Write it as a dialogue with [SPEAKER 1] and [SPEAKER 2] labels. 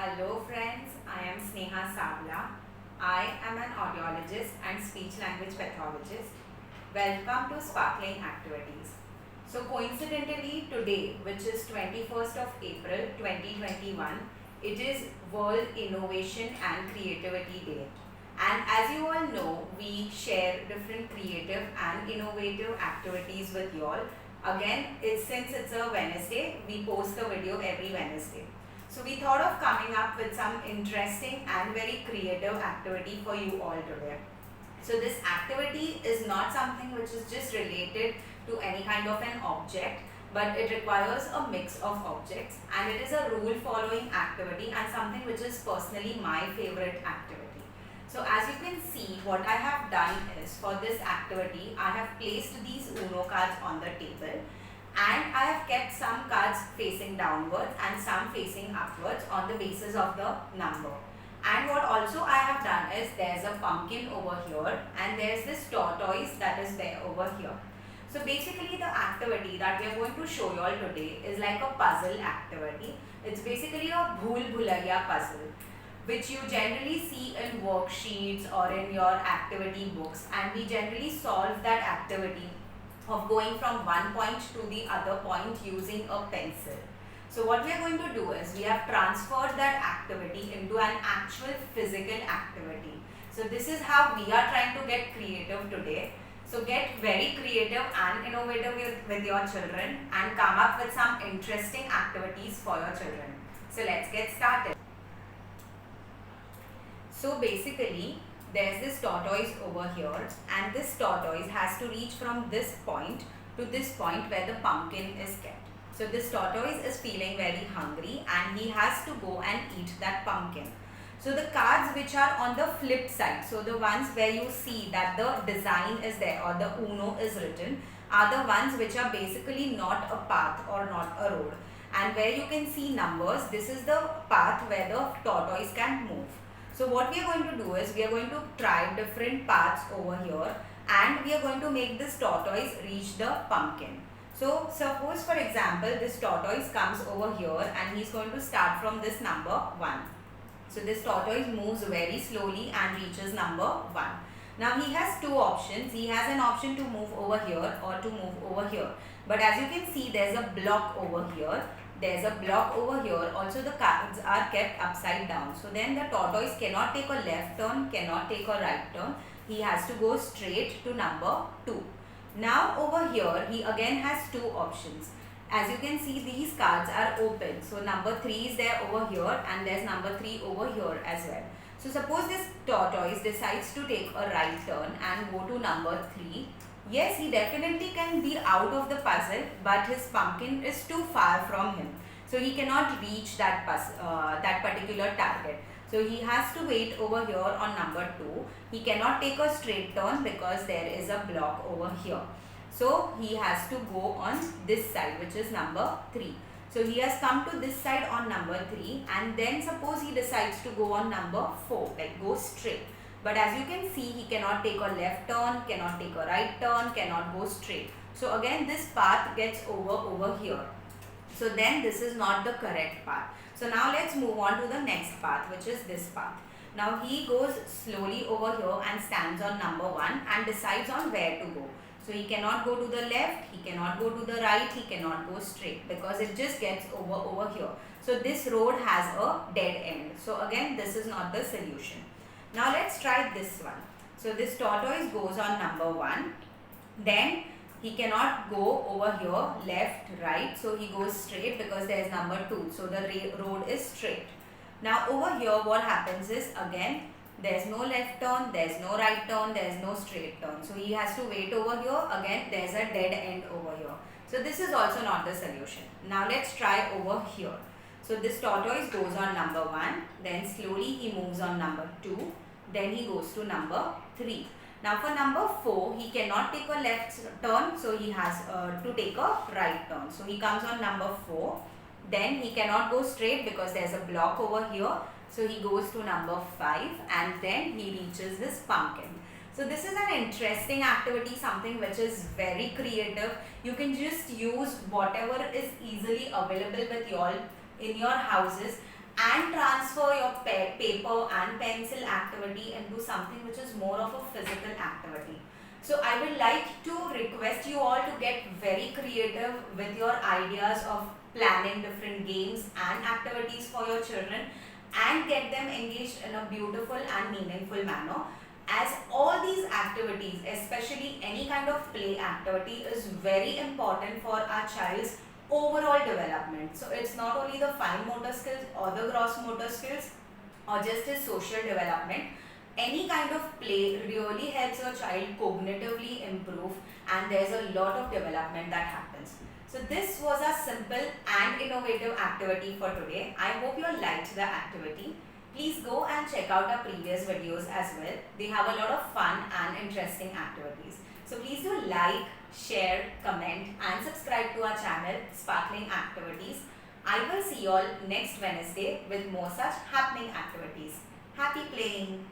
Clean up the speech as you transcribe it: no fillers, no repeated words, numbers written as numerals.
[SPEAKER 1] Hello friends, I am Sneha Savla. I am an audiologist and speech language pathologist. Welcome to Sparkling Activities. So coincidentally today, which is 21st of April 2021, it is World Innovation and Creativity Day. And as you all know, we share different creative and innovative activities with you all. Again, since it's a Wednesday, we post the video every Wednesday. So we thought of coming up with some interesting and very creative activity for you all today. So this activity is not something which is just related to any kind of an object, but it requires a mix of objects, and it is a rule following activity and something which is personally my favorite activity. So as you can see, what I have done is, for this activity, I have placed these Uno cards on the table, and I have kept some cards facing downwards and some facing upwards on the basis of the number. And what also I have done is, there's a pumpkin over here and there's this tortoise that is there over here. So basically the activity that we are going to show you all today is like a puzzle activity. It's basically a Bhool Bhulaiya puzzle, which you generally see in worksheets or in your activity books, and we generally solve that activity of going from one point to the other point using a pencil. So what we are going to do is, we have transferred that activity into an actual physical activity. So this is how we are trying to get creative today. So get very creative and innovative with your children and come up with some interesting activities for your children. So let's get started. So basically, there's this tortoise over here, and this tortoise has to reach from this point to this point where the pumpkin is kept. So this tortoise is feeling very hungry and he has to go and eat that pumpkin. So the cards which are on the flip side, so the ones where you see that the design is there or the Uno is written, are the ones which are basically not a path or not a road. And where you can see numbers, this is the path where the tortoise can move. So what we are going to do is, we are going to try different paths over here, and we are going to make this tortoise reach the pumpkin. So suppose, for example, this tortoise comes over here and he's going to start from this number 1. So this tortoise moves very slowly and reaches number 1. Now he has two options. He has an option to move over here or to move over here. But as you can see, there's a block over here. There's a block over here. Also the cards are kept upside down. So then the tortoise cannot take a left turn, cannot take a right turn. He has to go straight to number 2. Now over here, he again has two options. As you can see, these cards are open. So number 3 is there over here, and there's number 3 over here as well. So suppose this tortoise decides to take a right turn and go to number 3. Yes, he definitely can be out of the puzzle, but his pumpkin is too far from him. So he cannot reach that particular target. So he has to wait over here on number 2. He cannot take a straight turn because there is a block over here. So he has to go on this side, which is number 3. So he has come to this side on number 3, and then suppose he decides to go on number 4, like go straight. But as you can see, he cannot take a left turn, cannot take a right turn, cannot go straight. So again, this path gets over here. So then this is not the correct path. So now let's move on to the next path, which is this path. Now he goes slowly over here and stands on number 1 and decides on where to go. So he cannot go to the left, he cannot go to the right, he cannot go straight because it just gets over here. So this road has a dead end. So again, this is not the solution. Now let's try this one. So this tortoise goes on number 1. Then he cannot go over here left, right. So he goes straight because there is number 2. So the road is straight. Now over here, what happens is, again, there's no left turn, there's no right turn, there's no straight turn. So he has to wait over here. Again, there's a dead end over here. So this is also not the solution. Now let's try over here. So this tortoise goes on number 1, then slowly he moves on number 2, then he goes to number 3. Now for number 4, he cannot take a left turn, so he has to take a right turn. So he comes on number 4, then he cannot go straight because there's a block over here. So he goes to number 5, and then he reaches this pumpkin. So this is an interesting activity, something which is very creative. You can just use whatever is easily available with you all in your houses, and transfer your paper and pencil activity into something which is more of a physical activity. So I would like to request you all to get very creative with your ideas of planning different games and activities for your children and get them engaged in a beautiful and meaningful manner, as all these activities, especially any kind of play activity, is very important for our child's overall development. So it's not only the fine motor skills or the gross motor skills or just his social development. Any kind of play really helps your child cognitively improve, and there's a lot of development that happens. So this was a simple and innovative activity for today. I hope you all liked the activity. Please go and check out our previous videos as well. They have a lot of fun and interesting activities. So please do like, share, comment and subscribe to our channel Sparkling Activities. I will see you all next Wednesday with more such happening activities. Happy playing!